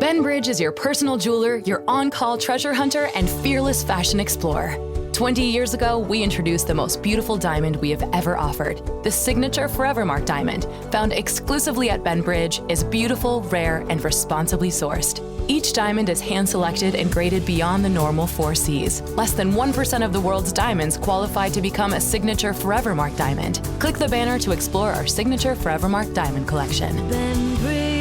Benbridge is your personal jeweler, your on-call treasure hunter, and fearless fashion explorer. 20 years ago, we introduced the most beautiful diamond we have ever offered. The signature Forevermark diamond, found exclusively at Benbridge, is beautiful, rare, and responsibly sourced. Each diamond is hand-selected and graded beyond the normal 4 Cs. Less than 1% of the world's diamonds qualify to become a signature Forevermark diamond. Click the banner to explore our signature Forevermark diamond collection. Benbridge.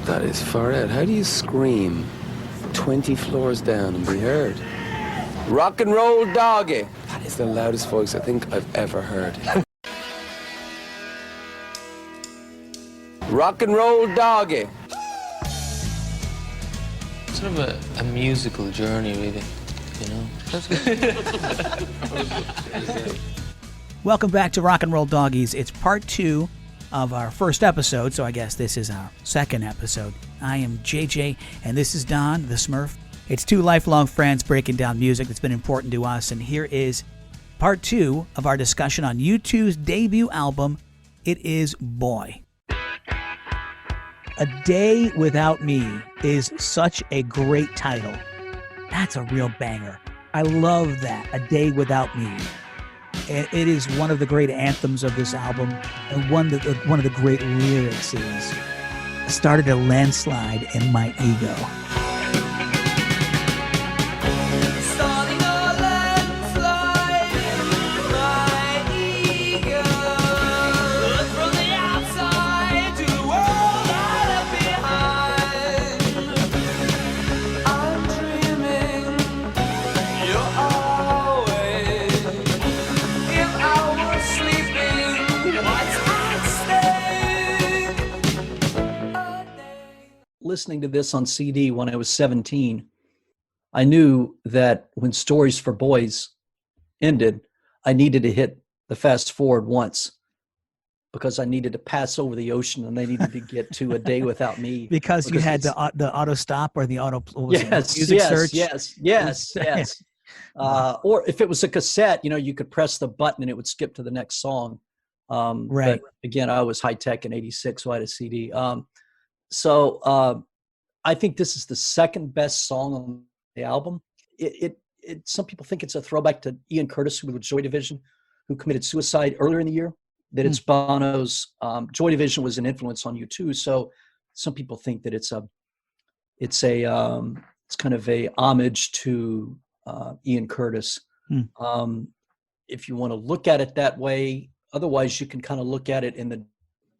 That is far out. How do you scream 20 floors down and be heard? Rock and roll doggy. That is the loudest voice I think I've ever heard. Rock and roll doggy. Sort of a musical journey, really, you know? Welcome back to Rock and Roll Doggies. It's part 2 of our first episode, so I guess this is our second episode. I am JJ, and this is Don, the Smurf. It's 2 lifelong friends breaking down music that's been important to us, and here is part 2 of our discussion on U2's debut album, It Is Boy. A Day Without Me is such a great title. That's a real banger. I love that, A Day Without Me. It is one of the great anthems of this album, and one of the great lyrics is, "Started a landslide in my ego." Starting a landslide in my ego. Look from the outside to the world I left behind. I'm dreaming you're always. If I were sleeping, what's at stake? Listening to this on CD when I was 17, I knew that when Stories for Boys ended, I needed to hit the fast forward once because I needed to pass over the ocean and I needed to get to A Day Without Me. Because you had it's- the auto stop or the auto what was it, Yes, music search. yes. Or if it was a cassette, you could press the button and it would skip to the next song. Right. But again, I was high tech in '86, so I had a CD. I think this is the second best song on the album. Some people think it's a throwback to Ian Curtis with Joy Division, who committed suicide earlier in the year. That it's Bono's. Joy Division was an influence on U2, so some people think that it's kind of a homage to Ian Curtis. If you want to look at it that way, otherwise you can kind of look at it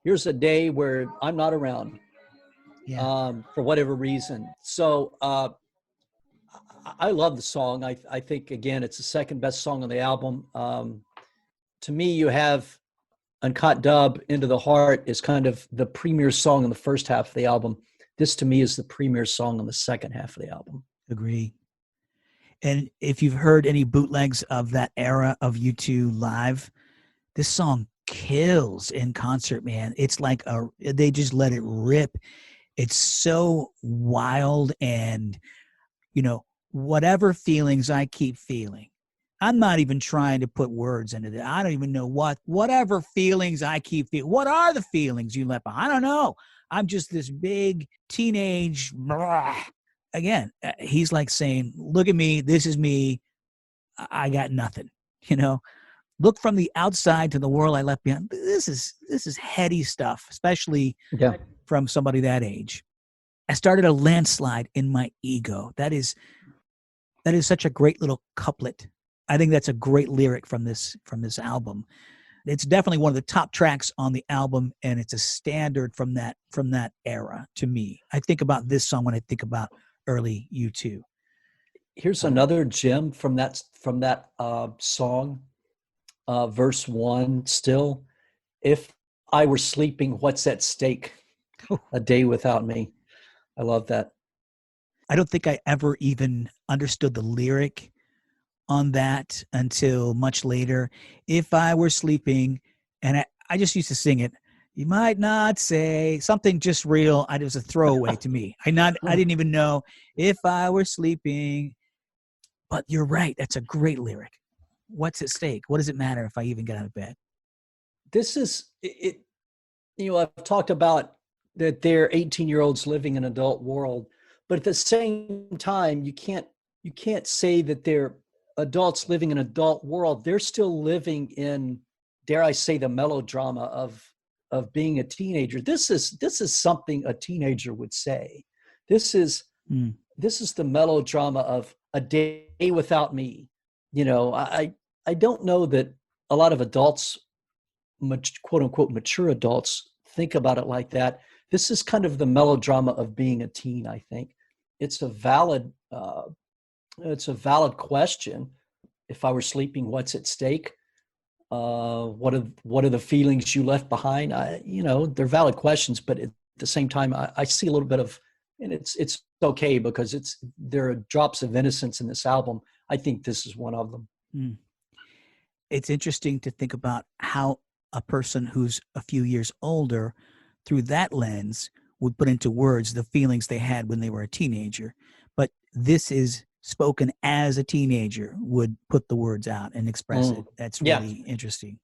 here's a day where I'm not around. Yeah. For whatever reason. So I love the song. I think, again, it's the second best song on the album. To me, you have Uncut Dub, Into the Heart is kind of the premier song in the first half of the album. This, to me, is the premier song on the second half of the album. Agree. And if you've heard any bootlegs of that era of U2 live, this song kills in concert, man. It's like they just let it rip. It's so wild, and whatever feelings I keep feeling, I'm not even trying to put words into it. I don't even know whatever feelings I keep feeling. What are the feelings you left behind? I don't know. I'm just this big teenage blah. Again, he's like saying, look at me, this is me, I got nothing. Look from the outside to the world I left behind. This is heady stuff, especially from somebody that age. I started a landslide in my ego. That is such a great little couplet. I think that's a great lyric from this album. It's definitely one of the top tracks on the album, and it's a standard from that era to me. I think about this song when I think about early U2. Here's another gem from that song, verse 1. Still, if I were sleeping, what's at stake? A day without me. I love that. I don't think I ever even understood the lyric on that until much later. If I were sleeping, and I just used to sing it. You might not say something just real. It was a throwaway to me. I didn't even know if I were sleeping. But you're right. That's a great lyric. What's at stake? What does it matter if I even get out of bed? This is it. I've talked about that they're 18-year-olds living in an adult world, but at the same time, you can't say that they're adults living in an adult world. They're still living in, dare I say, the melodrama of being a teenager. This is something a teenager would say. This is Mm. this is the melodrama of a day without me. I don't know that a lot of adults, quote unquote mature adults, think about it like that. This is kind of the melodrama of being a teen. I think it's a valid question. If I were sleeping, what's at stake? What are the feelings you left behind? They're valid questions, but at the same time, I see a little bit of, and it's okay because there are drops of innocence in this album. I think this is one of them. Mm. It's interesting to think about how a person who's a few years older, through that lens, would put into words the feelings they had when they were a teenager. But this is spoken as a teenager would put the words out and express it. That's Yeah. really interesting.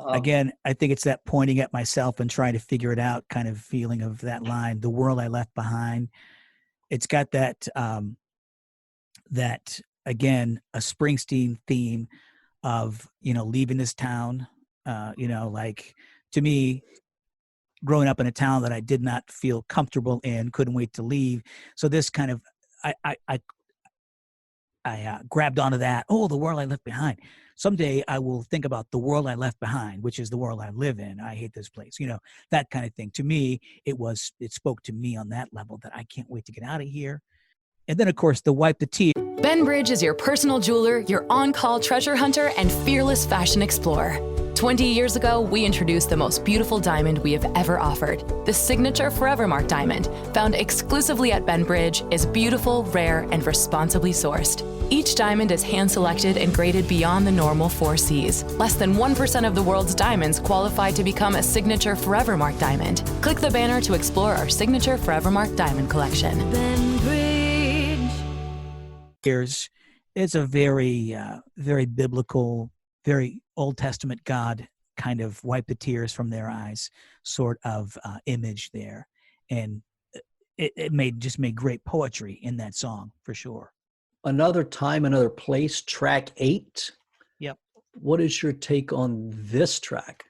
Um, Again, I think it's that pointing at myself and trying to figure it out kind of feeling of that line, the world I left behind. It's got that, again, a Springsteen theme of, leaving this town, like to me, growing up in a town that I did not feel comfortable in, couldn't wait to leave. So this kind of, I grabbed onto that. Oh, the world I left behind. Someday I will think about the world I left behind, which is the world I live in. I hate this place, that kind of thing. To me, it spoke to me on that level that I can't wait to get out of here. And then, of course, the wipe the tears. Benbridge is your personal jeweler, your on-call treasure hunter, and fearless fashion explorer. 20 years ago, we introduced the most beautiful diamond we have ever offered. The signature Forevermark diamond, found exclusively at Benbridge, is beautiful, rare, and responsibly sourced. Each diamond is hand-selected and graded beyond the normal 4 Cs. Less than 1% of the world's diamonds qualify to become a signature Forevermark diamond. Click the banner to explore our signature Forevermark diamond collection. It's a very, very biblical, very Old Testament God kind of wipe the tears from their eyes sort of image there. And it made great poetry in that song for sure. Another Time, Another Place, track 8. Yep. What is your take on this track?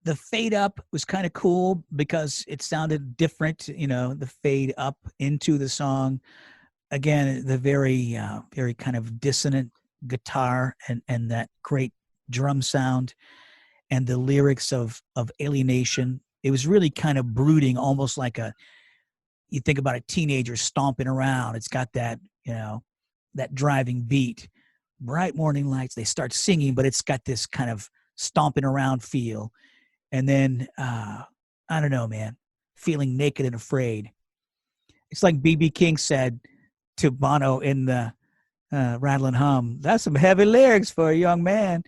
The fade up was kind of cool because it sounded different, the fade up into the song. Again, the very, very kind of dissonant guitar and that great drum sound and the lyrics of Alienation. It was really kind of brooding, almost like you think about a teenager stomping around. It's got that, that driving beat. Bright morning lights, they start singing, but it's got this kind of stomping around feel. And then, I don't know, man, feeling naked and afraid. It's like B.B. King said to Bono in the Rattle and Hum, that's some heavy lyrics for a young man.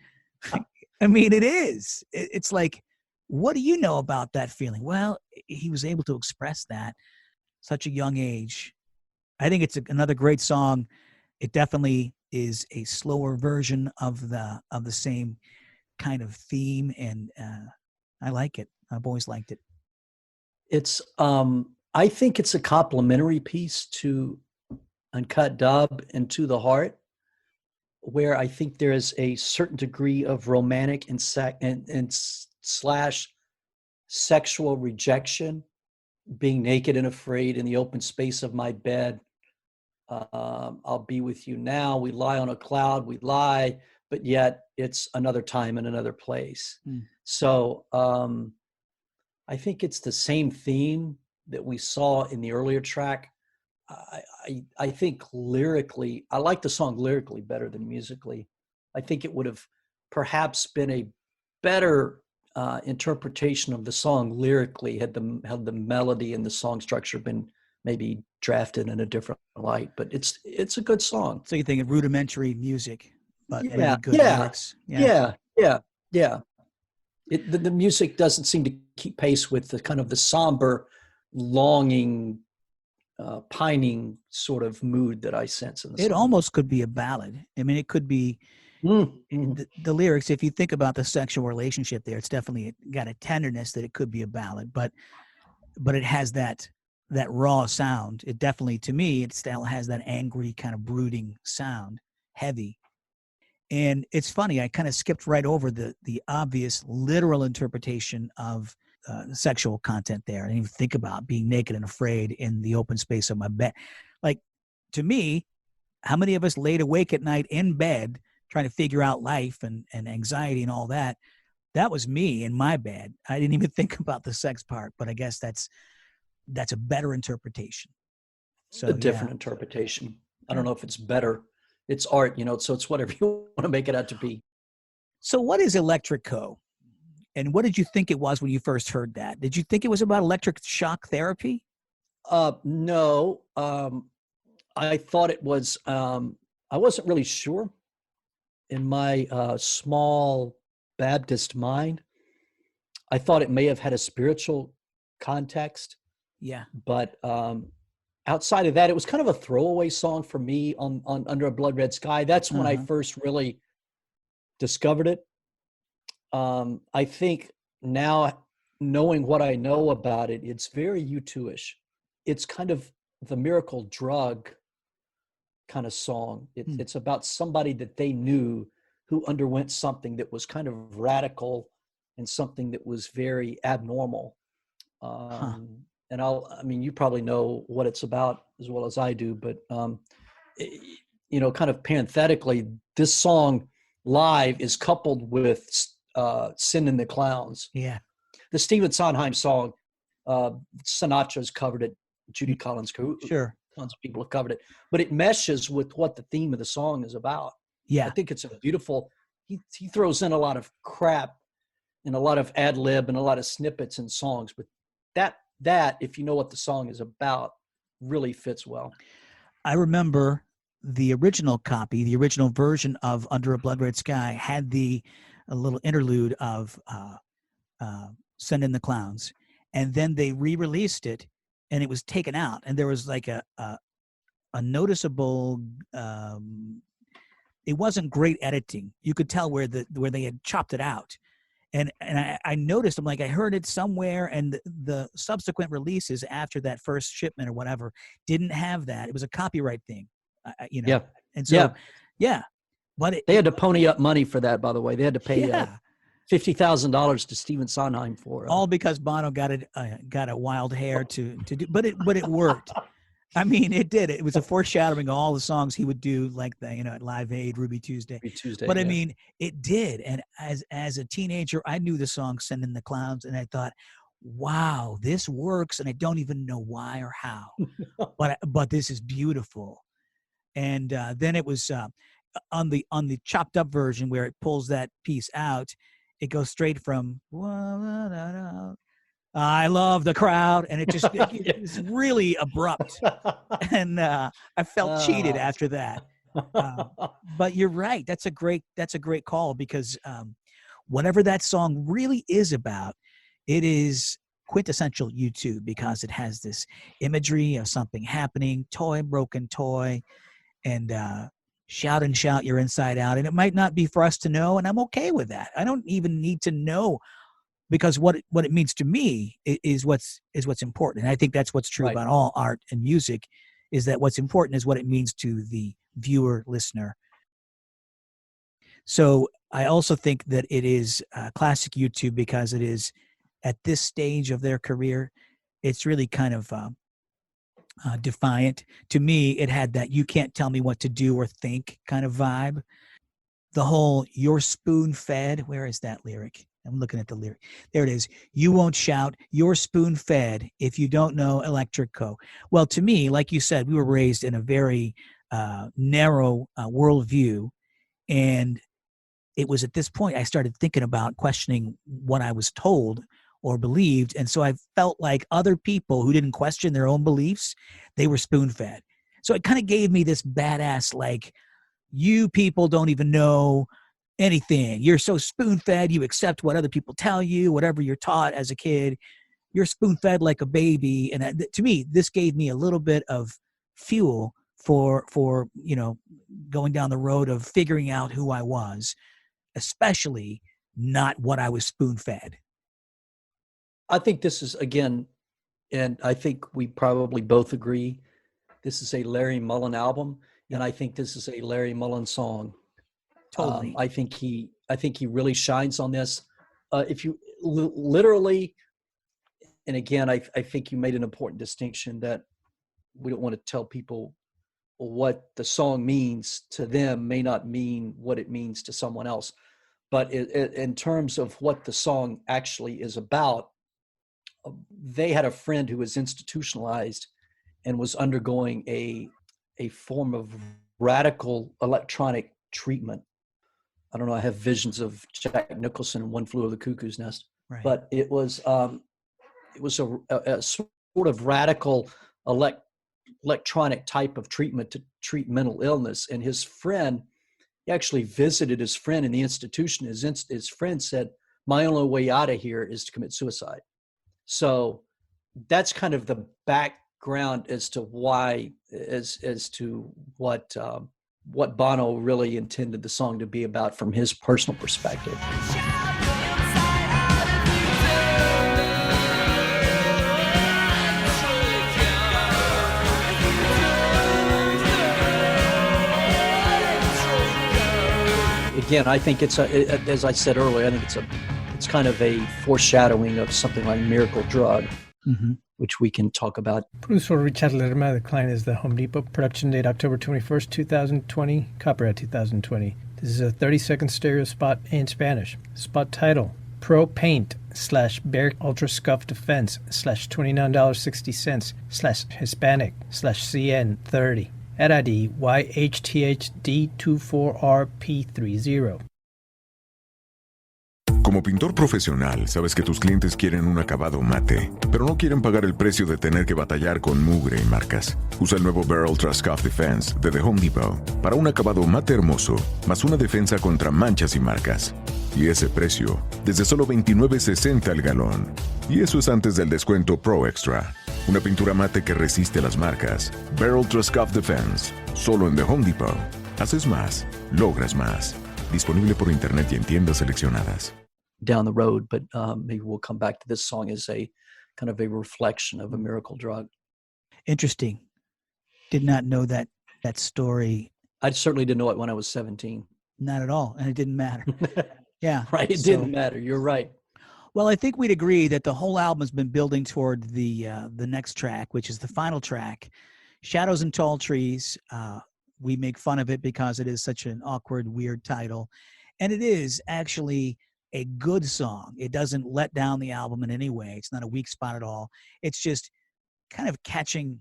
I mean, it is. It's like, what do you know about that feeling? Well, he was able to express that such a young age. I think it's another great song. It definitely is a slower version of the same kind of theme, and I like it. I've always liked it. It's I think it's a complementary piece to Uncut Dub and To the Heart, where I think there is a certain degree of romantic and slash sexual rejection, being naked and afraid in the open space of my bed. I'll be with you now. We lie on a cloud, we lie, but yet it's another time and another place. So I think it's the same theme that we saw in the earlier track. I think lyrically, I like the song lyrically better than musically. I think it would have perhaps been a better interpretation of the song lyrically had the melody and the song structure been maybe drafted in a different light. But it's a good song. So you think of rudimentary music, but Yeah, really good yeah, lyrics. Yeah. The music doesn't seem to keep pace with the kind of the somber, longing, pining sort of mood that I sense in the song. It almost could be a ballad. I mean, it could be, The lyrics, if you think about the sexual relationship there, it's definitely got a tenderness that it could be a ballad, but it has that raw sound. It definitely, to me, it still has that angry kind of brooding sound, heavy. And it's funny, I kind of skipped right over the obvious literal interpretation of sexual content there. I didn't even think about being naked and afraid in the open space of my bed. Like, to me, how many of us laid awake at night in bed trying to figure out life and anxiety and all that? That was me in my bed. I didn't even think about the sex part, but I guess that's a better interpretation. So A different interpretation. I don't know if it's better. It's art, so it's whatever you want to make it out to be. So what is Electric Co? And what did you think it was when you first heard that? Did you think it was about electric shock therapy? No. I thought it was, I wasn't really sure in my small Baptist mind. I thought it may have had a spiritual context, Yeah. but outside of that, it was kind of a throwaway song for me on Under a Blood Red Sky. That's when I first really discovered it. I think now, knowing what I know about it, it's very U2-ish. It's kind of the Miracle Drug kind of song. It's about somebody that they knew who underwent something that was kind of radical and something that was very abnormal. And you probably know what it's about as well as I do, but, kind of parenthetically, this song live is coupled with Sending the Clowns. Yeah. The Stephen Sondheim song, Sinatra's covered it, Judy Collins, Sure. tons of people have covered it, but it meshes with what the theme of the song is about. Yeah. I think it's a beautiful, he throws in a lot of crap and a lot of ad lib and a lot of snippets in songs, but that, if you know what the song is about, really fits well. I remember the original copy, the original version of Under a Blood Red Sky had a little interlude of Send in the Clowns. And then they re-released it and it was taken out. And there was like a noticeable, it wasn't great editing. You could tell where they had chopped it out. And I noticed, I'm like, I heard it somewhere, and the subsequent releases after that first shipment or whatever didn't have that. It was a copyright thing, Yeah. And so, yeah. But They had to pony up money for that, by the way. They had to pay yeah. $50,000 to Stephen Sondheim for it. All because Bono got a wild hair to do, but it worked. I mean, it did. It was a foreshadowing of all the songs he would do, like at Live Aid, Ruby Tuesday. But I mean, it did. And as a teenager, I knew the song "Send in the Clowns," and I thought, "Wow, this works." And I don't even know why or how, but this is beautiful. And then it was on the chopped up version where it pulls that piece out. It goes straight from "I love the crowd," and it's really abrupt, and I felt cheated after that. But you're right; that's a great call, because whatever that song really is about, it is quintessential U2, because it has this imagery of something happening, broken toy, and shout and shout your inside out. And it might not be for us to know, and I'm okay with that. I don't even need to know, because what it means to me is what's important. And I think that's what's true about all art and music, is that what's important is what it means to the viewer, listener. So I also think that it is classic U2, because it is at this stage of their career, it's really kind of defiant. To me, it had that "you can't tell me what to do or think" kind of vibe. The whole "you're spoon-fed," where is that lyric? I'm looking at the lyric. There it is. "You won't shout, you're spoon-fed if you don't know Electric Co." Well, to me, like you said, we were raised in a very narrow worldview. And it was at this point I started thinking about questioning what I was told or believed. And so I felt like other people who didn't question their own beliefs, they were spoon-fed. So it kind of gave me this badass, like, you people don't even know anything. You're so spoon-fed. You accept what other people tell you, whatever you're taught as a kid. You're spoon-fed like a baby. And to me, this gave me a little bit of fuel for going down the road of figuring out who I was, especially not what I was spoon-fed. I think this is, again, and I think we probably both agree, this is a Larry Mullen album, and I think this is a Larry Mullen song. Totally. I think he really shines on this. If you literally, and again, I think you made an important distinction that we don't want to tell people what the song means to them may not mean what it means to someone else. But in terms of what the song actually is about, they had a friend who was institutionalized and was undergoing a form of radical electronic treatment. I don't know. I have visions of Jack Nicholson in One Flew Over the Cuckoo's Nest, Right. but it was a sort of radical electronic type of treatment to treat mental illness. And his friend, he actually visited his friend in the institution. His friend said, "My only way out of here is to commit suicide." So that's kind of the background as to why, as to what Bono really intended the song to be about from his personal perspective. Again, I think it's as I said earlier, I think it's kind of a foreshadowing of something like Miracle Drug, which we can talk about. Produced for Richard Lerma. The client is the Home Depot. Production date October 21st, 2020. Copyright 2020. This is a 30-second stereo spot in Spanish. Spot title: Pro Paint / Bear Ultra Scuff Defense / $29.60 / Hispanic / CN 30. Ad ID YHTHD24RP30. Como pintor profesional, sabes que tus clientes quieren un acabado mate, pero no quieren pagar el precio de tener que batallar con mugre y marcas. Usa el nuevo Bear Ultra Scuff Defense de The Home Depot para un acabado mate hermoso, más una defensa contra manchas y marcas. Y ese precio, desde solo $29.60 al galón. Y eso es antes del descuento Pro Extra. Una pintura mate que resiste las marcas. Bear Ultra Scuff Defense, solo en The Home Depot. Haces más, logras más. Disponible por internet y en tiendas seleccionadas. Down the road, but maybe we'll come back to this song as a kind of a reflection of A Miracle Drug. Interesting. Did not know that story. I certainly didn't know it when I was 17. Not at all, and it didn't matter. Yeah, Right, it didn't matter. You're right. Well, I think we'd agree that the whole album has been building toward the next track, which is the final track, Shadows and Tall Trees. We make fun of it because it is such an awkward, weird title, and it is actually a good song. It doesn't let down the album in any way. It's not a weak spot at all. It's just kind of catching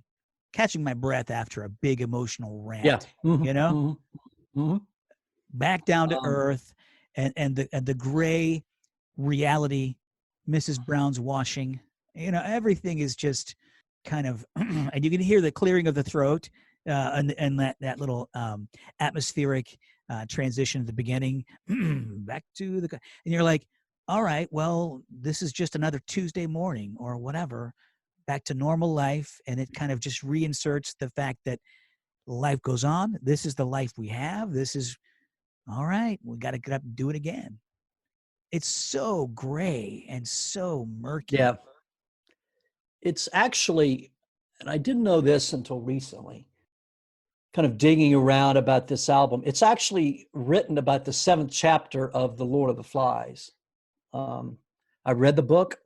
my breath after a big emotional rant. Yeah. You know, back down to Um, earth, and the gray reality, Mrs. Brown's washing. You know, everything is just kind of, and you can hear the clearing of the throat, and that little atmospheric transition at the beginning, back to the, and you're like, all right, well, this is just another Tuesday morning or whatever, back to normal life, and it kind of just reinserts the fact that life goes on. This is the life we have. This is all right. We got to get up and do it again. It's so gray and so murky. Yeah. It's actually, and I didn't know this until recently, kind of digging around about this album. It's actually written about the 7th chapter of The Lord of the Flies. I read the book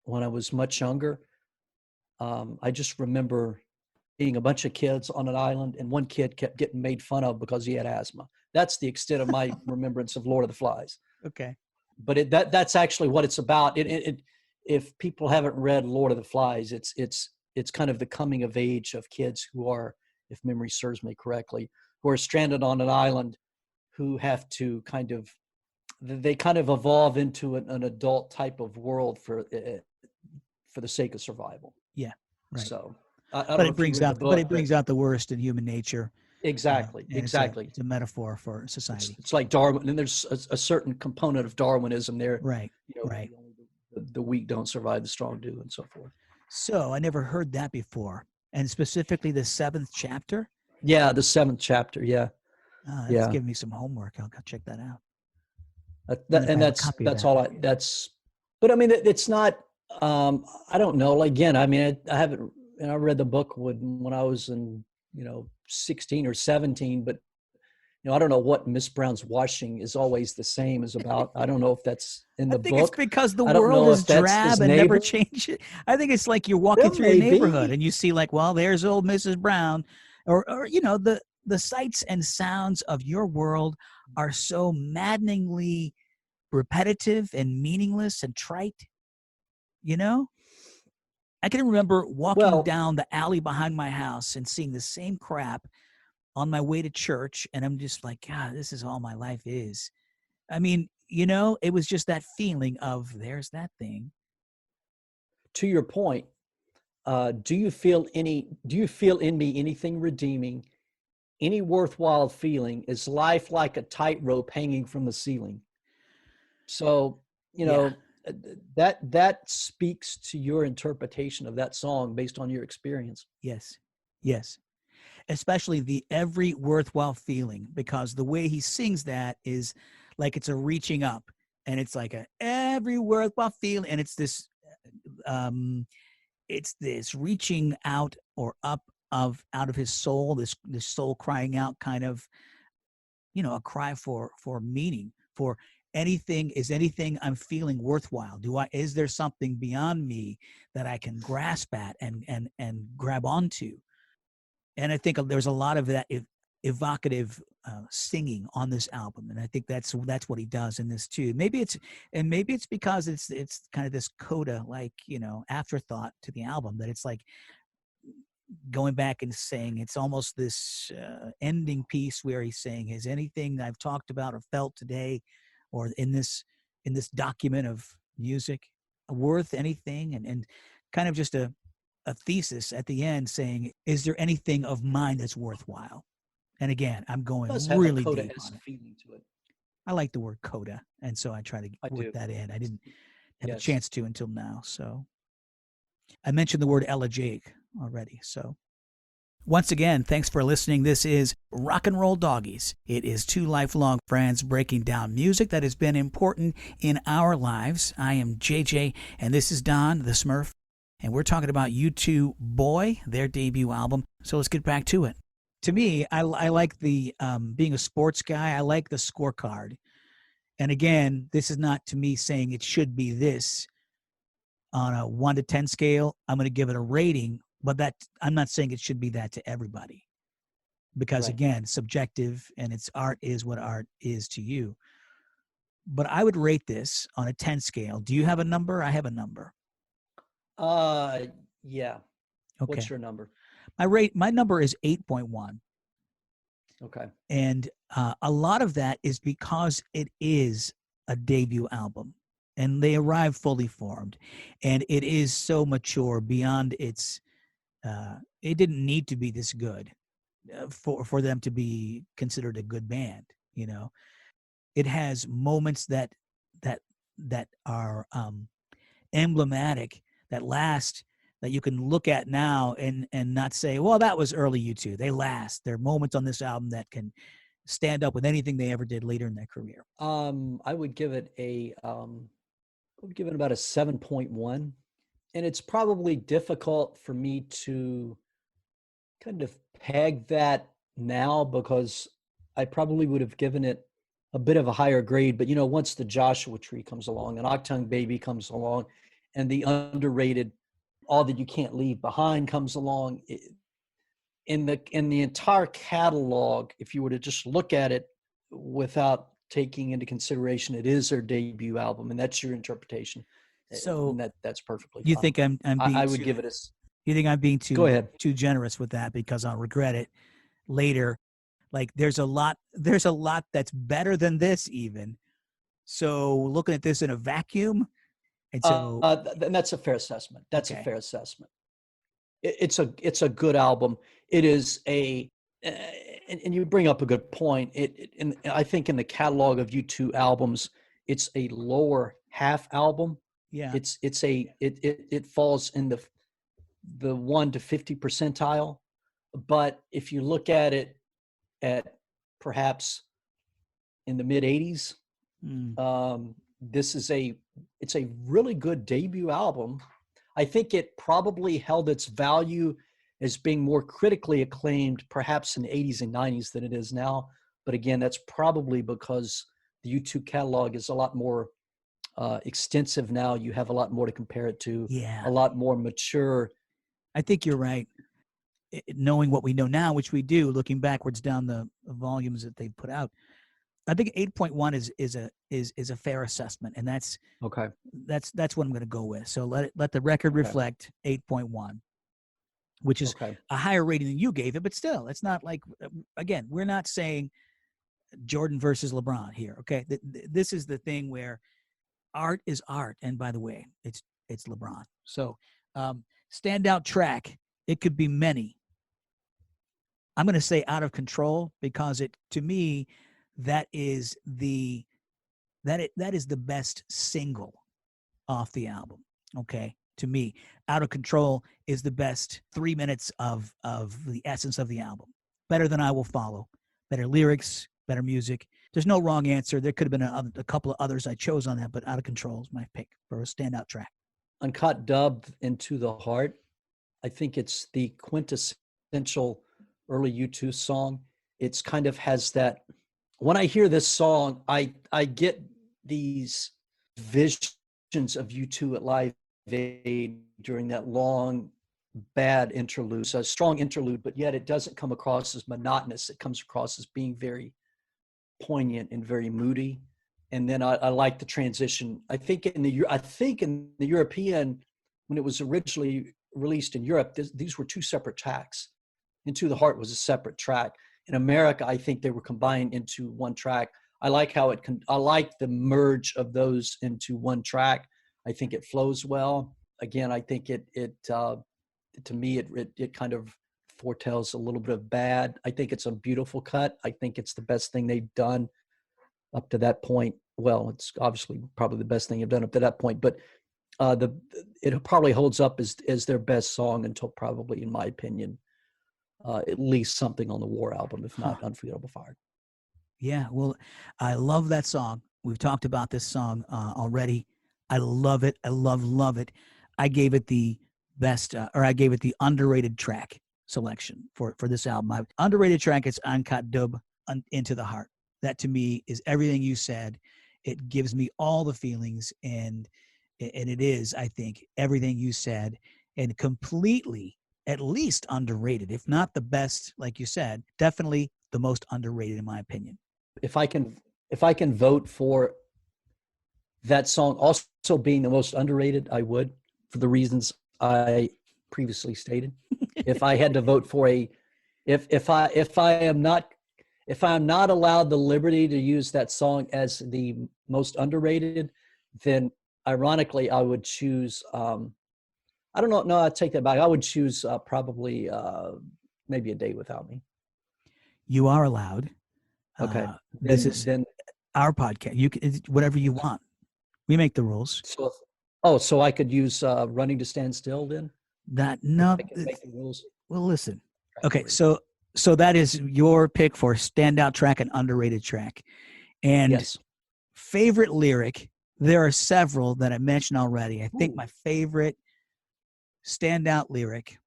when I was much younger. I just remember being a bunch of kids on an island, and one kid kept getting made fun of because he had asthma. That's the extent of my remembrance of Lord of the Flies. Okay. But that's actually what it's about. If people haven't read Lord of the Flies, it's kind of the coming of age of kids who are, if memory serves me correctly, who are stranded on an island, who have to kind of evolve into an adult type of world for the sake of survival. Yeah. Right. So, But it brings out the worst in human nature. Exactly. And Exactly. It's a metaphor for society. It's like Darwin, and there's a certain component of Darwinism there. Right. You know, Right. The weak don't survive, the strong do, and so forth. So I never heard that before. And specifically the 7th chapter. Yeah, the 7th chapter. Yeah. That's Yeah. giving me some homework. I'll go check that out. And that's all but I mean, it's not, I don't know. Again, I mean, I haven't, I read the book when I was in, 16 or 17, but I don't know what Miss Brown's washing is always the same is about. I don't know if that's in the I think it's book. because the I don't world know is if that's his drab and never neighbor. changes. I think it's like you're walking There through your may be. neighborhood and you see like, well, there's old Mrs. Brown, or the sights and sounds of your world are so maddeningly repetitive and meaningless and trite. I can remember walking Well, down the alley behind my house and seeing the same crap on my way to church, and I'm just like, God, this is all my life is. I mean, it was just that feeling of there's that thing. to your point, do you feel in me anything redeeming, any worthwhile feeling? Is life like a tightrope hanging from the ceiling? So, Yeah. that speaks to your interpretation of that song based on your experience. Yes. Yes. Especially the every worthwhile feeling, because the way he sings that is like it's a reaching up, and it's like a every worthwhile feeling, and it's this reaching out or up out of his soul, this soul crying out, kind of, a cry for meaning, for anything I'm feeling worthwhile. Is there something beyond me that I can grasp at and grab onto? And I think there's a lot of that evocative singing on this album, and I think that's what he does in this too. Maybe it's because it's kind of this coda, like, afterthought to the album, that it's like going back and saying, it's almost this ending piece where he's saying, is anything I've talked about or felt today or in this document of music worth anything, and kind of just a thesis at the end saying, is there anything of mine that's worthwhile? And again, I'm going It does have really a deep coda-esque on it. feeling to it. I like the word coda, and so I try to I work do. that in. I didn't have a Yes. chance to until now. So I mentioned the word elegiac already. So once again, thanks for listening. This is Rock and Roll Doggies. It is two lifelong friends breaking down music that has been important in our lives. I am JJ, and this is Don, the Smurf, and we're talking about U2 Boy, their debut album. So let's get back to it. To me, I like the, being a sports guy, I like the scorecard. And again, this is not to me saying it should be this on a 1 to 10 scale. I'm going to give it a rating, but that I'm not saying it should be that to everybody, because Right. again, subjective, and it's art is what art is to you. But I would rate this on a 10 scale. Do you have a number? I have a number. Yeah. Okay. What's your number? My number is 8.1. Okay. And a lot of that is because it is a debut album, and they arrive fully formed, and it is so mature beyond its. It didn't need to be this good for them to be considered a good band. It has moments that are emblematic, that last, that you can look at now and not say, well, that was early U2. They last. There are moments on this album that can stand up with anything they ever did later in their career. I would give it about a 7.1. And it's probably difficult for me to kind of peg that now, because I probably would have given it a bit of a higher grade. But, once the Joshua Tree comes along and Octung Baby comes along and the underrated All That You Can't Leave Behind comes along, in the entire catalog, if you were to just look at it without taking into consideration it is their debut album, and that's your interpretation, So that's perfectly you fine. think I'm being I would too, give it a. you think I'm being Go ahead. too generous with that, because I'll regret it later. Like there's a lot that's better than this even. So looking at this in a vacuum, and so And that's a fair assessment. That's Okay. a fair assessment. It's a good album. It is and you bring up a good point. And I think in the catalog of U2 albums, it's a lower half album. yeah, It falls in the 1 to 50 percentile But if you look at it at perhaps in the mid 80s, this is it's a really good debut album. I think it probably held its value as being more critically acclaimed perhaps in the 80s and 90s than it is now. But again, that's probably because the U2 catalog is a lot more extensive now. You have a lot more to compare it to, a lot more mature. I think you're right. Knowing what we know now, which we do, looking backwards down the volumes that they've put out, I think 8.1 is a fair assessment, and that's okay. That's what I'm going to go with. So let the record reflect 8.1, which is a higher rating than you gave it, but still, it's not like, again, we're not saying Jordan versus LeBron here. Okay, this is the thing where art is art, and by the way, it's LeBron. So standout track, it could be many. I'm going to say Out of Control because to me, that is the best single off the album. Okay. To me, Out of Control is the best 3 minutes of the essence of the album. Better than I Will Follow. Better lyrics, better music. There's no wrong answer. There could have been a couple of others I chose on that, but Out of Control is my pick for a standout track. Uncut Dub, Into the Heart. I think it's the quintessential early U2 song. It's kind of has that. When I hear this song, I get these visions of U2 at Live Aid during that long, bad interlude. So a strong interlude, but yet it doesn't come across as monotonous. It comes across as being very poignant and very moody. And then I like the transition. I think in the European, when it was originally released in Europe, these were two separate tracks. Into the Heart was a separate track. In America, I think they were combined into one track. I like how I like the merge of those into one track. I think it flows well. Again, I think it to me, it kind of foretells a little bit of bad. I think it's a beautiful cut. I think it's the best thing they've done up to that point. Well, it's obviously probably the best thing they've done up to that point, but it probably holds up as their best song until probably, in my opinion, at least something on the War album, if not Unforgettable Fire. Yeah, well, I love that song. We've talked about this song already. I love it. I love it. I gave it the best, or I gave it the underrated track selection for this album. My underrated track is Uncut Dub, Into the Heart. That to me is everything you said. It gives me all the feelings, and it is, I think, everything you said, and completely, at least underrated, if not the best, like you said, definitely the most underrated in my opinion. If I can vote for that song also being the most underrated, I would, for the reasons I previously stated. If I had to vote for if I am not allowed the liberty to use that song as the most underrated, then ironically I would choose I don't know. No, I take that back. I would choose probably maybe A Day Without Me. You are allowed. Okay. This is our podcast. You can whatever you want. We make the rules. So I could use Running to Stand Still then? No. I can make the rules. Well, listen. Okay, so that is your pick for standout track and underrated track. And yes. Favorite lyric, there are several that I mentioned already. I think my favorite standout lyric,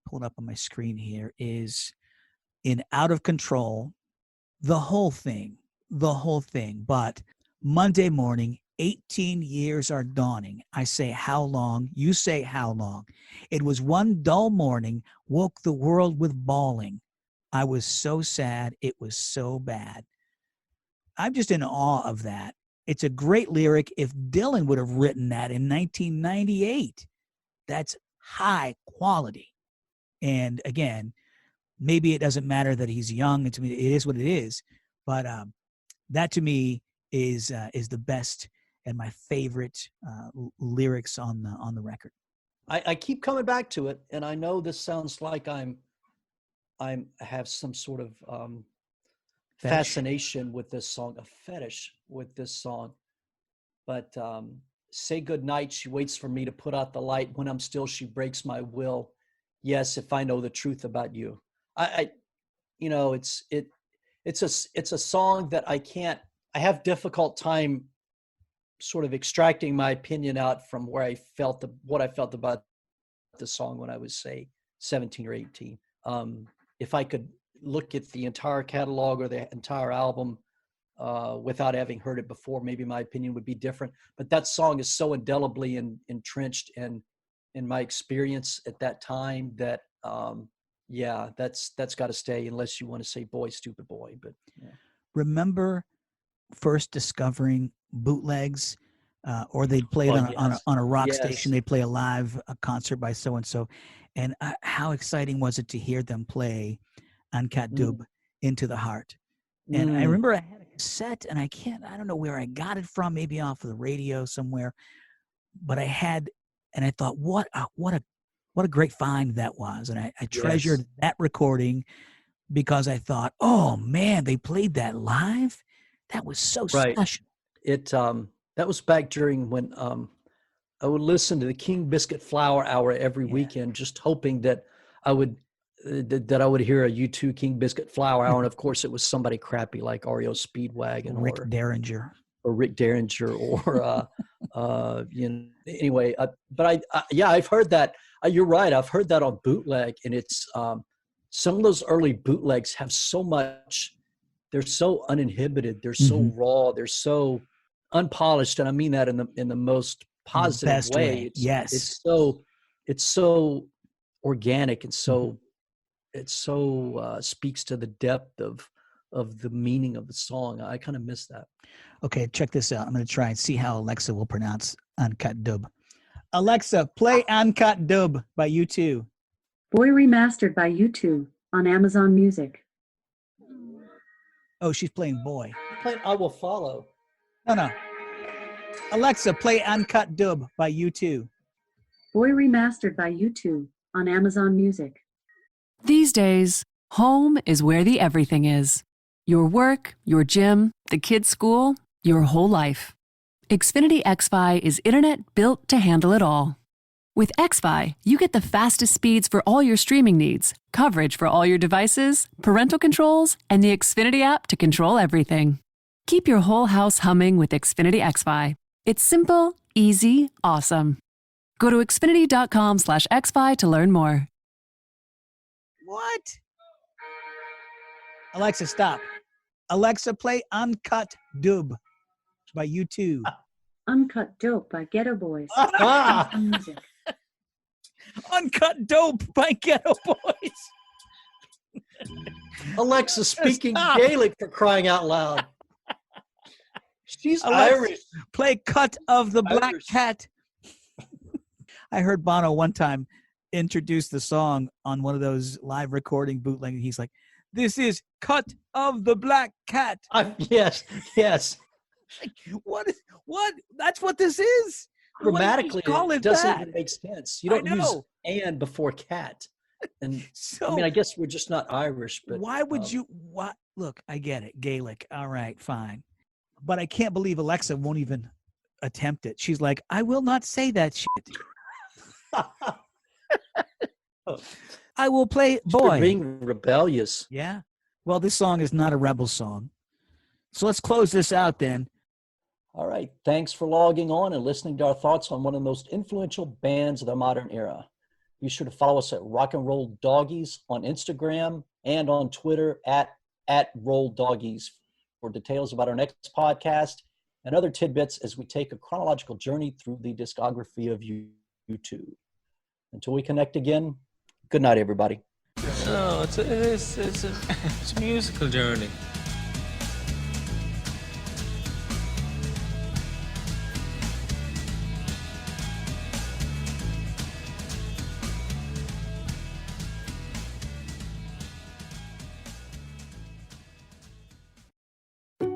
pull it up on my screen here, is in Out of Control, the whole thing, but Monday morning, 18 years are dawning. I say, how long? You say, how long? It was one dull morning, woke the world with bawling. I was so sad, it was so bad. I'm just in awe of that. It's a great lyric. If Dylan would have written that in 1998, that's high quality. And again, maybe it doesn't matter that he's young. It is what it is. But that to me is the best and my favorite lyrics on the record. I keep coming back to it, and I know this sounds like I have some sort of fascination with this song, a fetish with this song. But say goodnight, she waits for me to put out the light. When I'm still, she breaks my will. Yes, if I know the truth about you. I it's a song that I have difficult time sort of extracting my opinion out from where what I felt about the song when I was, say, 17 or 18. If I could look at the entire catalog or the entire album without having heard it before, maybe my opinion would be different. But that song is so indelibly entrenched in my experience at that time that that's got to stay, unless you want to say "Boy, Stupid Boy." But yeah. Remember first discovering bootlegs, or they'd play it on a rock station. They'd play a concert by so and so, and how exciting was it to hear them play Uncut Dub, Into the Heart? And I remember I had a cassette, and I don't know where I got it from, maybe off of the radio somewhere, but I thought, what a great find that was, and I treasured that recording because I thought, oh man, they played that live. That was so special. It that was back during when I would listen to the King Biscuit Flower Hour every weekend, just hoping that I would hear a U2 King Biscuit Flower Hour, and of course it was somebody crappy like REO Speedwagon or Rick Derringer, or anyway. But I've heard that. You're right. I've heard that on bootleg, and it's some of those early bootlegs have so much. They're so uninhibited. They're so raw. They're so unpolished, and I mean that in the most positive way. It's so organic, and so it so speaks to the depth of the meaning of the song. I kind of miss that. Okay, check this out. I'm going to try and see how Alexa will pronounce Uncut Dub. Alexa, play Uncut Dub by U2. Boy Remastered by U2 on Amazon Music. Oh, she's playing Boy. Playing I Will Follow. No. Alexa, play Uncut Dub by U2. Boy Remastered by U2 on Amazon Music. These days, home is where the everything is. Your work, your gym, the kids' school, your whole life. Xfinity XFi is internet built to handle it all. With XFi, you get the fastest speeds for all your streaming needs, coverage for all your devices, parental controls, and the Xfinity app to control everything. Keep your whole house humming with Xfinity XFi. It's simple, easy, awesome. Go to Xfinity.com/XFi to learn more. What? Alexa, stop. Alexa, play Uncut Dub by U2. Uncut Dope by Ghetto Boys. Music. Uncut Dope by Ghetto Boys. Alexa speaking Gaelic, for crying out loud. She's Alexa, Irish. Play Cut of the Black Cat. I heard Bono one time introduce the song on one of those live recording bootleg. He's like, "This is Cut of the Black Cat." Yes. Like, what? That's what this is. Grammatically, it doesn't even make sense. You don't use "and" before "cat." And so, I guess we're just not Irish. But why would you? What? Look, I get it. Gaelic. All right, fine. But I can't believe Alexa won't even attempt it. She's like, "I will not say that shit." I will play Boy. Being rebellious. Yeah. Well, this song is not a rebel song. So let's close this out then. All right. Thanks for logging on and listening to our thoughts on one of the most influential bands of the modern era. Be sure to follow us at Rock and Roll Doggies on Instagram and on Twitter at Roll Doggies for details about our next podcast and other tidbits as we take a chronological journey through the discography of U2. Until we connect again, good night, everybody. No, it's a musical journey.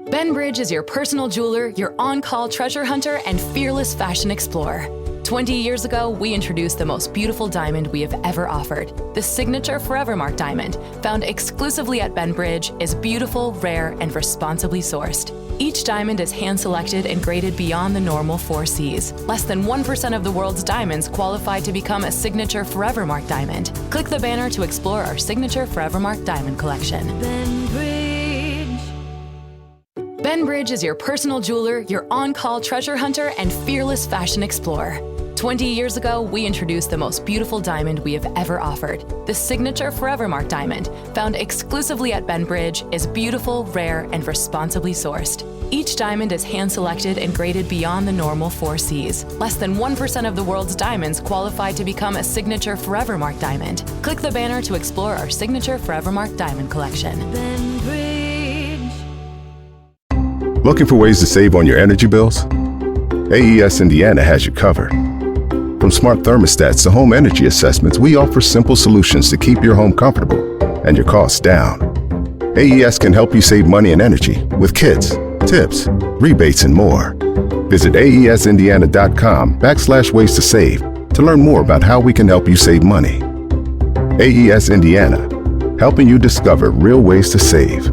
Ben Bridge is your personal jeweler, your on-call treasure hunter, and fearless fashion explorer. 20 years ago, we introduced the most beautiful diamond we have ever offered. The signature Forevermark diamond, found exclusively at Benbridge, is beautiful, rare, and responsibly sourced. Each diamond is hand-selected and graded beyond the normal 4 Cs. Less than 1% of the world's diamonds qualify to become a signature Forevermark diamond. Click the banner to explore our signature Forevermark diamond collection. Benbridge is your personal jeweler, your on-call treasure hunter, and fearless fashion explorer. 20 years ago, we introduced the most beautiful diamond we have ever offered. The signature Forevermark diamond, found exclusively at Benbridge, is beautiful, rare, and responsibly sourced. Each diamond is hand-selected and graded beyond the normal 4 Cs. Less than 1% of the world's diamonds qualify to become a signature Forevermark diamond. Click the banner to explore our signature Forevermark diamond collection. Looking for ways to save on your energy bills? AES Indiana has you covered. From smart thermostats to home energy assessments, we offer simple solutions to keep your home comfortable and your costs down. AES can help you save money and energy with kits, tips, rebates, and more. Visit aesindiana.com/ways to save to learn more about how we can help you save money. AES Indiana, helping you discover real ways to save.